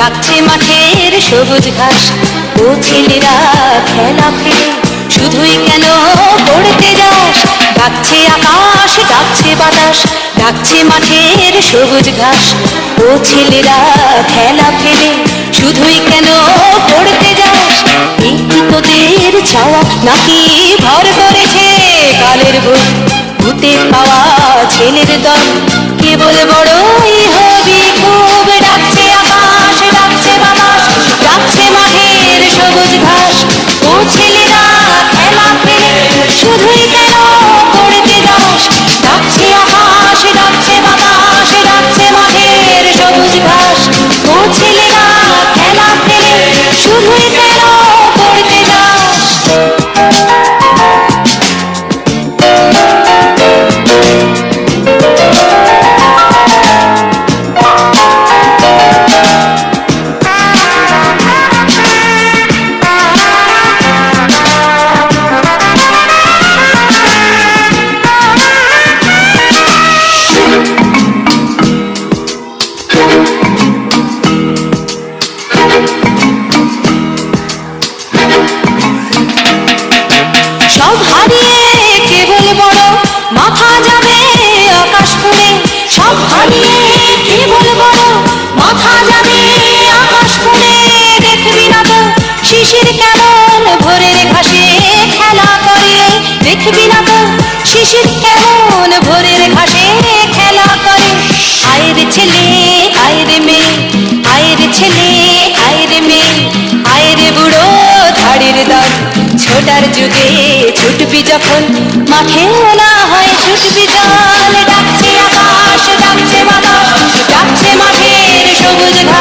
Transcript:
ডাকছে মাঠের সবুজ ঘাস, ও ছেলেরা খেলা ফেলে শুধুই কেন পড়তে যাস? ডাকছে আকাশ, ডাকছে বাতাস, ডাকছে মাঠের সবুজ ঘাস, ও ছেলেরা খেলা ফেলে শুধুই কেন পড়তে যাস? এই কি তোদের চাওয়া নাকি ভর করেছে কালের ভূত? ভূতের পাওয়া ছেলের দল কেবল বড়ই হবি খুব। ডাকছে আকাশ, ডাকছে বাতাস, ডাকছে মাঠের সবুজ ঘাস, ও ছেলেরা খেলা ফেলে শুধুই কেন পড়তে যাস? ডাকছে আকাশ, ডাকছে বাতাস, ডাকছে মাঠের সবুজ ঘাস, ও ছেলেরা খেলা ফেলে শুধুই কেন পড়তে যাস? সব হারিয়ে কেবল বড় মাথা যাবে আকাশ পুড়ে, সব হারিয়ে কেবল বড় মাথা যাবে আকাশ পুড়ে। দেখবি না তো শিশির কেমন ভোরের ঘাসে খেলা করে, দেখবি না তো শিশির কেমন ভোরের ঘাসে খেলা করে। আয়ের ছেলে আয়ের মেয়ে, আয়ের ছেলে আয়ের মেয়ে, আয়ের বুড়ো ধাড়ির দল, ছোটার যুগে ছুটবি যখন মাঠেও না হয় ছুটবি জল। ডাকছে আকাশ, ডাকছে বাতাস, ডাকছে মাঠের সবুজ ঘাস,